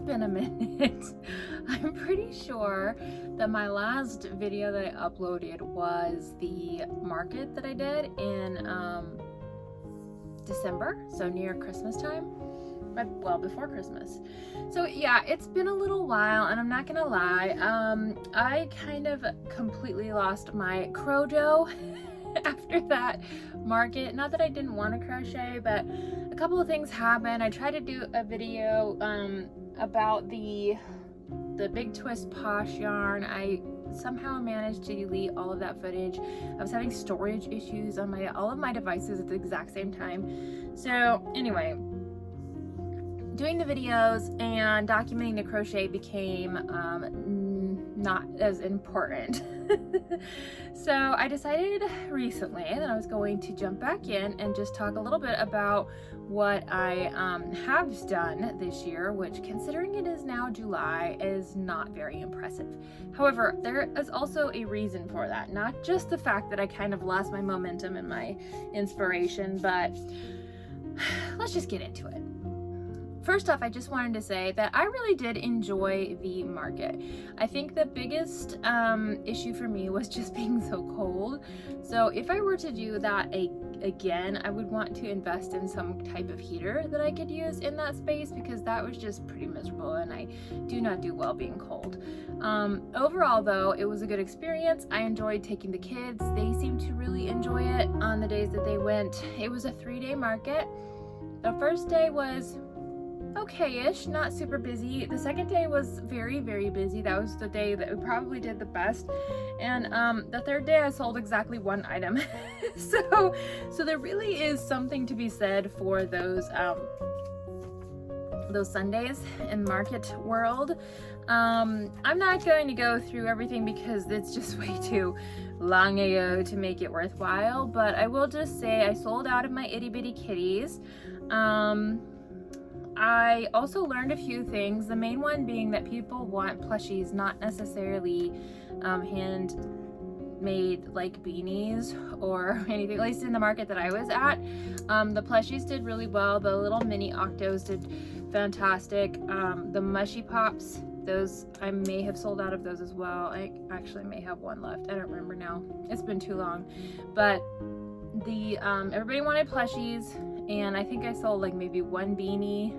been a minute. I'm pretty sure that my last video that I uploaded was the market that I did in December, so near Christmas time. Well, before Christmas. So yeah, it's been a little while, and I'm not gonna lie, I kind of completely lost my crojo after that market. Not that I didn't want to crochet, but a couple of things happened. I tried to do a video about the Big Twist Posh yarn. I somehow managed to delete all of that footage. I was having storage issues on all of my devices at the exact same time. So anyway, doing the videos and documenting the crochet became not as important. So I decided recently that I was going to jump back in and just talk a little bit about what I have done this year, which, considering it is now July, is not very impressive. However, there is also a reason for that. Not just the fact that I kind of lost my momentum and my inspiration, but let's just get into it. First off, I just wanted to say that I really did enjoy the market. I think the biggest issue for me was just being so cold. So if I were to do that again, I would want to invest in some type of heater that I could use in that space, because that was just pretty miserable, and I do not do well being cold. Overall though, it was a good experience. I enjoyed taking the kids. They seemed to really enjoy it on the days that they went. It was a 3-day market. The first day was okay-ish, not super busy. The second day was very, very busy. That was the day that we probably did the best. And the third day I sold exactly one item. so there really is something to be said for those Sundays in market world. I'm not going to go through everything because it's just way too long ago to make it worthwhile, but I will just say I sold out of my itty bitty kitties. I also learned a few things, the main one being that people want plushies, not necessarily handmade like beanies or anything, at least in the market that I was at. The plushies did really well. The little mini octos did fantastic. The mushy pops, those, I may have sold out of those as well. I actually may have one left. I don't remember now. It's been too long. But the everybody wanted plushies, and I think I sold like maybe one beanie,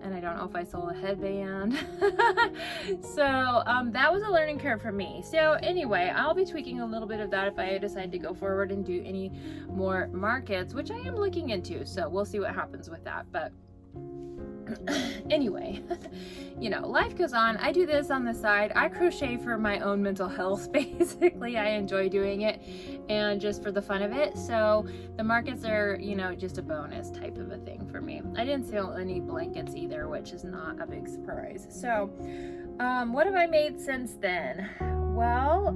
and I don't know if I sold a headband. So that was a learning curve for me. So anyway, I'll be tweaking a little bit of that if I decide to go forward and do any more markets, which I am looking into. So we'll see what happens with that. But anyway, you know, life goes on. I do this on the side. I crochet for my own mental health, basically. I enjoy doing it, and just for the fun of it. So the markets are, you know, just a bonus type of a thing for me. I didn't sell any blankets either, which is not a big surprise. So what have I made since then? Well,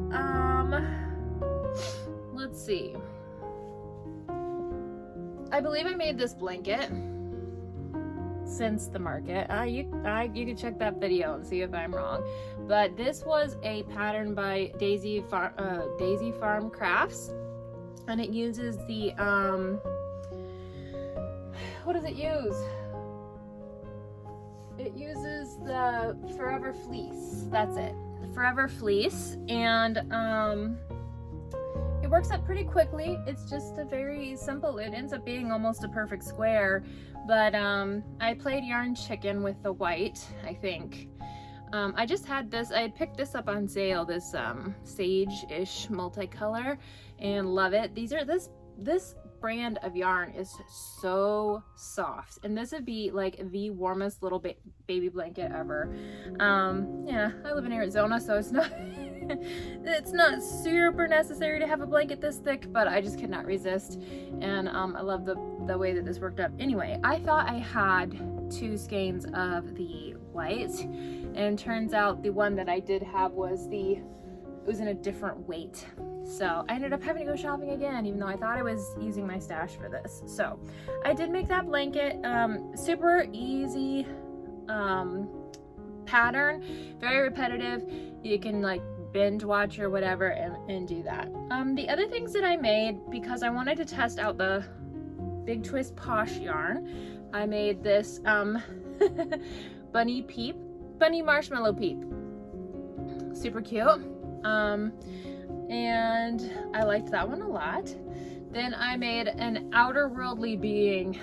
let's see. I believe I made this blanket since the market. You can check that video and see if I'm wrong, but this was a pattern by Daisy Farm Crafts, and it uses the what does it use? It uses the Forever Fleece. That's it, the Forever Fleece, and it works up pretty quickly. It's just a very simple, it ends up being almost a perfect square, but I played yarn chicken with the white, I think. I just had this, I had picked this up on sale, this sage-ish multicolor, and love it. This brand of yarn is so soft, and this would be like the warmest little baby blanket ever. Yeah, I live in Arizona, so it's not it's not super necessary to have a blanket this thick, but I just could not resist, and I love the way that this worked out. Anyway, I thought I had 2 skeins of the white, and turns out the one that I did have was it was in a different weight. So I ended up having to go shopping again, even though I thought I was using my stash for this. So I did make that blanket. Super easy pattern, very repetitive. You can like binge watch or whatever and do that. The other things that I made, because I wanted to test out the Big Twist Posh yarn, I made this Bunny Marshmallow Peep. Super cute. And I liked that one a lot. Then I made an outer worldly being.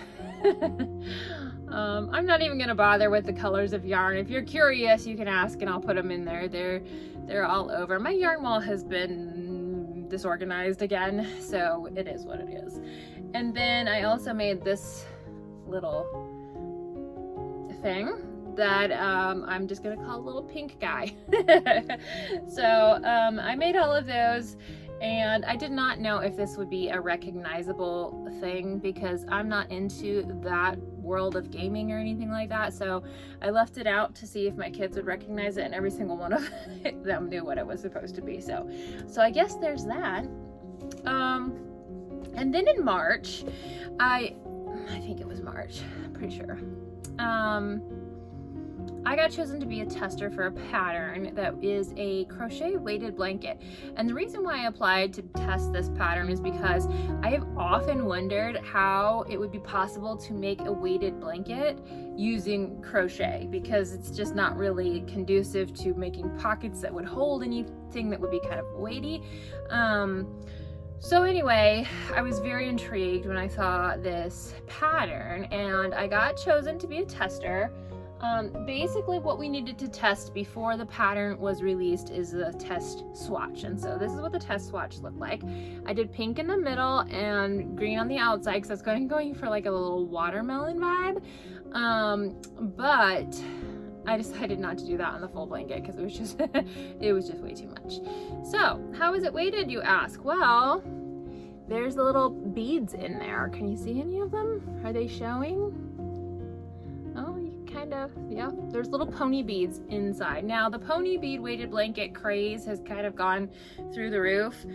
I'm not even gonna bother with the colors of yarn. If you're curious, you can ask and I'll put them in there. They're all over. My yarn wall has been disorganized again, so it is what it is. And then I also made this little thing that I'm just gonna call a little pink guy. So I made all of those, and I did not know if this would be a recognizable thing because I'm not into that world of gaming or anything like that, so I left it out to see if my kids would recognize it, and every single one of them knew what it was supposed to be. So I guess there's that. And then in March, I think it was March, I'm pretty sure, I got chosen to be a tester for a pattern that is a crochet weighted blanket. And the reason why I applied to test this pattern is because I have often wondered how it would be possible to make a weighted blanket using crochet, because it's just not really conducive to making pockets that would hold anything that would be kind of weighty. So anyway, I was very intrigued when I saw this pattern, and I got chosen to be a tester. Basically what we needed to test before the pattern was released is the test swatch. And so this is what the test swatch looked like. I did pink in the middle and green on the outside because I was going for like a little watermelon vibe. But I decided not to do that on the full blanket because it was just it was just way too much. So how is it weighted, you ask? Well, there's the little beads in there. Can you see any of them? Are they showing? Oh, kind of, yeah. There's little pony beads inside. Now the pony bead weighted blanket craze has kind of gone through the roof.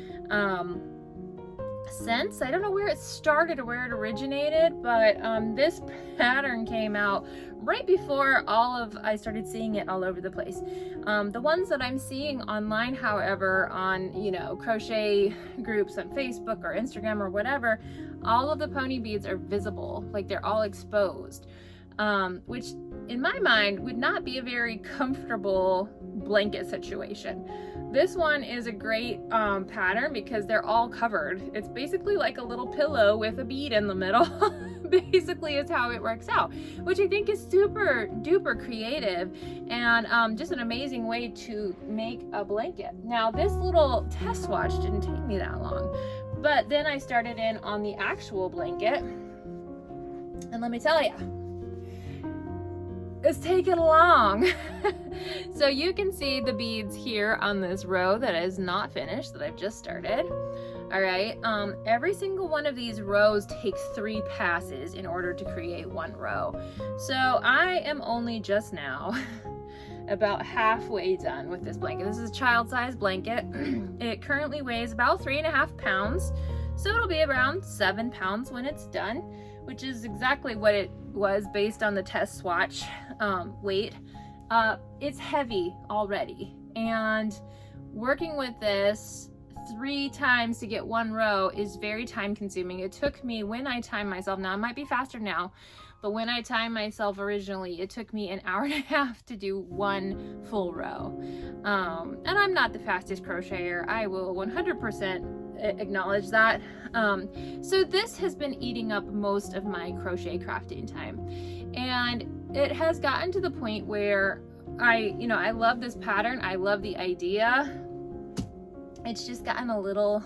Since I don't know where it started or where it originated, but this pattern came out right before I started seeing it all over the place. The ones that I'm seeing online, however, on crochet groups on Facebook or Instagram or whatever, all of the pony beads are visible, like they're all exposed, which in my mind would not be a very comfortable blanket situation. This one is a great pattern because they're all covered. It's basically like a little pillow with a bead in the middle. Basically is how it works out, which I think is super duper creative and just an amazing way to make a blanket. Now this little test swatch didn't take me that long, but then I started in on the actual blanket, and let me tell you, it's taken long. So you can see the beads here on this row that is not finished, that I've just started. All right, every single one of these rows takes 3 passes in order to create one row. So I am only just now about halfway done with this blanket. This is a child-sized blanket. It currently weighs about 3.5 pounds. So it'll be around 7 pounds when it's done, which is exactly what it was based on the test swatch weight. It's heavy already, and working with this 3 times to get one row is very time consuming. It took me, when I time myself, now it might be faster now, but when I timed myself originally, it took me an hour and a half to do one full row. And I'm not the fastest crocheter. I will 100% acknowledge that. So this has been eating up most of my crochet crafting time, and it has gotten to the point where I love this pattern. I love the idea. It's just gotten a little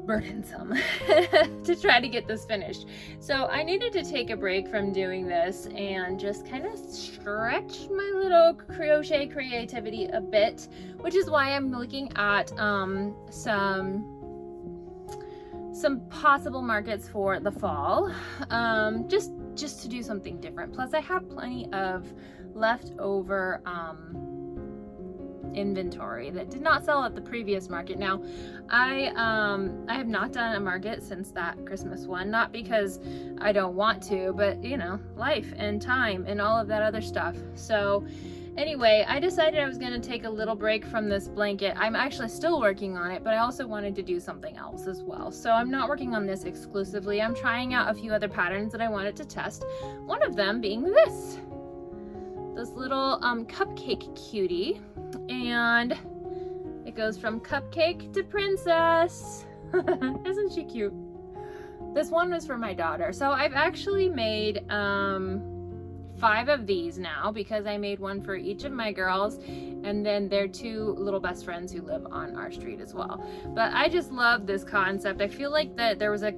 burdensome to try to get this finished. So I needed to take a break from doing this and just kind of stretch my little crochet creativity a bit, which is why I'm looking at some possible markets for the fall, just to do something different. Plus I have plenty of leftover inventory that did not sell at the previous market. Now I have not done a market since that Christmas one, not because I don't want to, but life and time and all of that other stuff. So Anyway, I decided I was going to take a little break from this blanket. I'm actually still working on it, but I also wanted to do something else as well. So I'm not working on this exclusively. I'm trying out a few other patterns that I wanted to test. One of them being this little cupcake cutie. And it goes from cupcake to princess. Isn't she cute? This one was for my daughter. So I've actually made 5 of these now, because I made one for each of my girls, and then their 2 little best friends who live on our street as well. But I just love this concept. I feel like there was a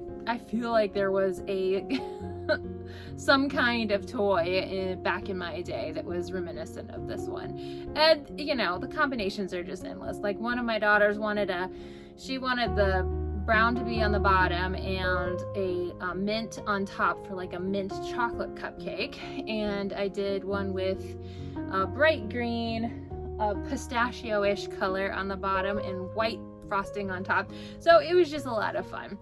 some kind of toy back in my day that was reminiscent of this one. And you know, the combinations are just endless. Like, one of my daughters wanted the brown to be on the bottom and a mint on top for like a mint chocolate cupcake. And I did one with a bright green, pistachio-ish color on the bottom and white frosting on top. So it was just a lot of fun.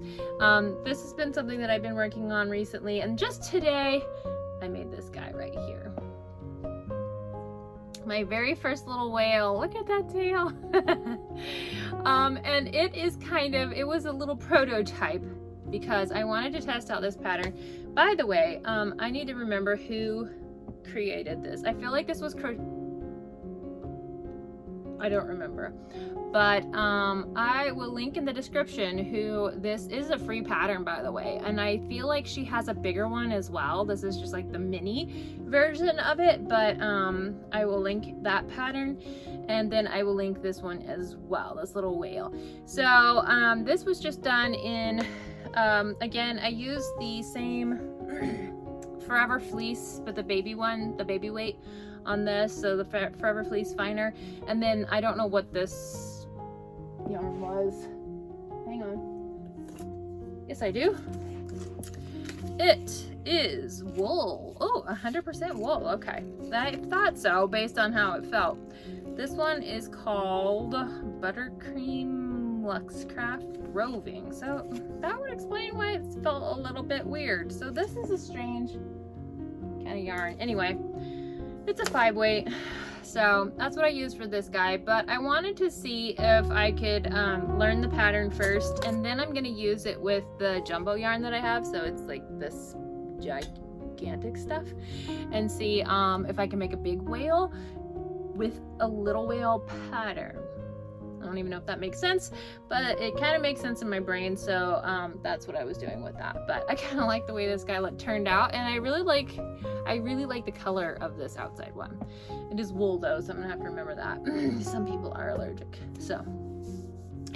This has been something that I've been working on recently, and just today I made this guy right here. My very first little whale. Look at that tail. And it was a little prototype because I wanted to test out this pattern. By the way, I need to remember who created this. I feel like this was I don't remember, but I will link in the description who this is. A free pattern, by the way, and I feel like she has a bigger one as well. This is just like the mini version of it, but I will link that pattern, and then I will link this one as well, this little whale. So this was just done in again, I used the same Forever Fleece, but the baby one, the baby weight on this, so the Forever Fleece finer. And then I don't know what this yarn was. Hang on. Yes, I do. It is wool. Oh, 100% wool. Okay, I thought so based on how it felt. This one is called Buttercream Luxcraft Roving, so that would explain why it felt a little bit weird. So this is a strange kind of yarn. Anyway, it's a 5 weight, so that's what I used for this guy. But I wanted to see if I could learn the pattern first, and then I'm going to use it with the jumbo yarn that I have. So it's like this gigantic stuff, and see if I can make a big whale with a little whale pattern. I don't even know if that makes sense, but it kind of makes sense in my brain. So that's what I was doing with that. But I kind of like the way this guy turned out, and I really like the color of this outside one. It is wool though, so I'm gonna have to remember that. Some people are allergic. So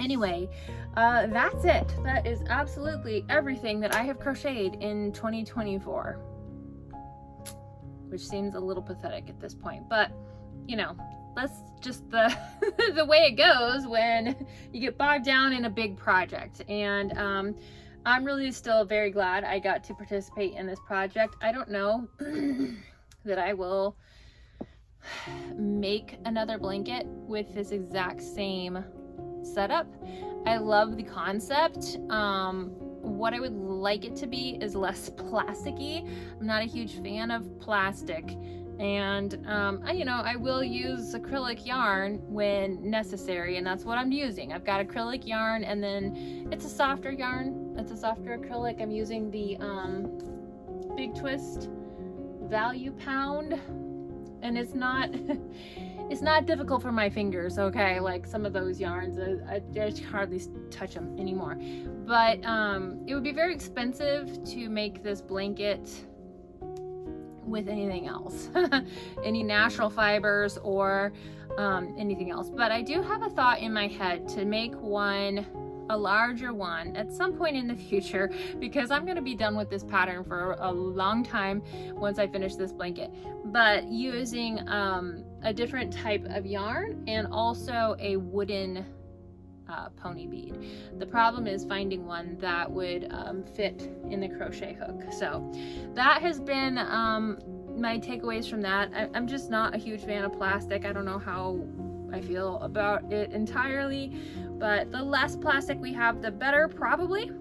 anyway, that's it. That is absolutely everything that I have crocheted in 2024, which seems a little pathetic at this point, but you know, that's just the the way it goes when you get bogged down in a big project. And I'm really still very glad I got to participate in this project. I don't know that I will make another blanket with this exact same setup. I love the concept. What I would like it to be is less plasticky. I'm not a huge fan of plastic. And I will use acrylic yarn when necessary, and that's what I'm using. I've got acrylic yarn, and then it's a softer yarn. It's a softer acrylic. I'm using the Big Twist Value Pound, and it's not difficult for my fingers, okay? Like some of those yarns, I just hardly touch them anymore. But it would be very expensive to make this blanket with anything else, any natural fibers or anything else. But I do have a thought in my head to make a larger one at some point in the future, because I'm going to be done with this pattern for a long time once I finish this blanket, but using a different type of yarn and also a wooden pony bead. The problem is finding one that would fit in the crochet hook. So that has been my takeaways from that. I'm just not a huge fan of plastic. I don't know how I feel about it entirely, but the less plastic we have, the better, probably.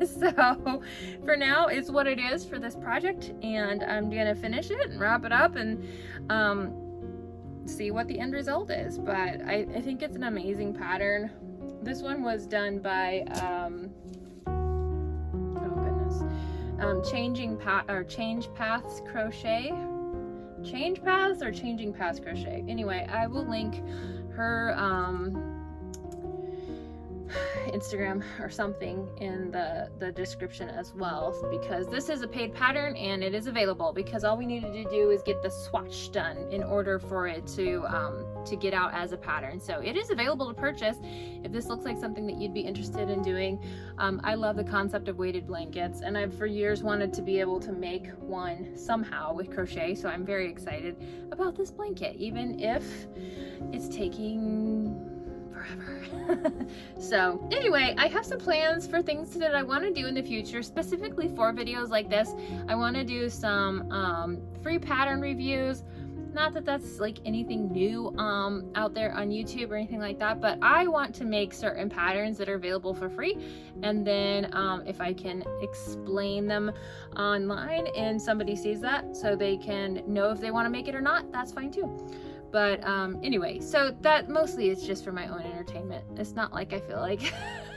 So for now, it's what it is for this project, and I'm gonna finish it and wrap it up, and see what the end result is. But I think it's an amazing pattern. This one was done by Change Paths Crochet. Change Paths or Changing Paths Crochet. Anyway, I will link her Instagram or something in the description as well, because this is a paid pattern and it is available, because all we needed to do is get the swatch done in order for it to get out as a pattern. So it is available to purchase if this looks like something that you'd be interested in doing. I love the concept of weighted blankets, and I've for years wanted to be able to make one somehow with crochet, so I'm very excited about this blanket, even if it's taking forever. So anyway, I have some plans for things that I want to do in the future, specifically for videos like this. I want to do some free pattern reviews. Not that that's like anything new out there on YouTube or anything like that, but I want to make certain patterns that are available for free, and then if I can explain them online and somebody sees that so they can know if they want to make it or not, that's fine too. But anyway, so that mostly is just for my own entertainment. It's not like I feel like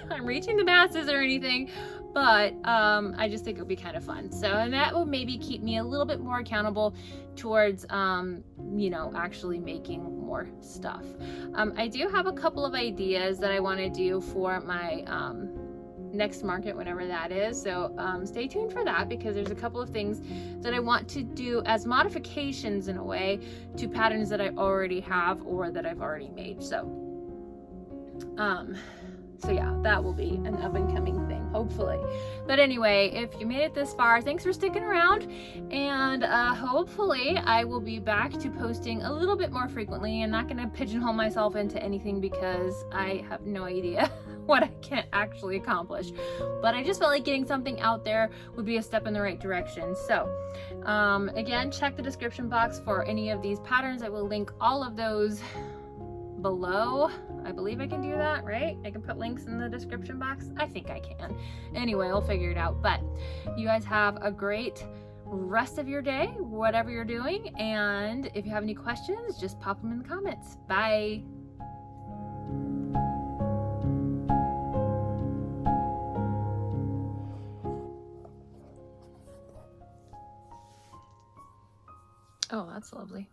I'm reaching the masses or anything, but I just think it would be kind of fun. So, and that will maybe keep me a little bit more accountable towards, you know, actually making more stuff. I do have a couple of ideas that I want to do for my next market, whenever that is. So stay tuned for that, because there's a couple of things that I want to do as modifications in a way to patterns that I already have or that I've already made. So yeah, that will be an up and coming thing, hopefully. But anyway, if you made it this far, thanks for sticking around, and hopefully I will be back to posting a little bit more frequently. I'm not going to pigeonhole myself into anything because I have no idea what I can actually accomplish, but I just felt like getting something out there would be a step in the right direction. So again, check the description box for any of these patterns. I will link all of those below. I believe I can do that, right? I can put links in the description box. I think I can. Anyway, I'll figure it out. But you guys have a great rest of your day, whatever you're doing, and if you have any questions, just pop them in the comments. Bye. Oh, that's lovely.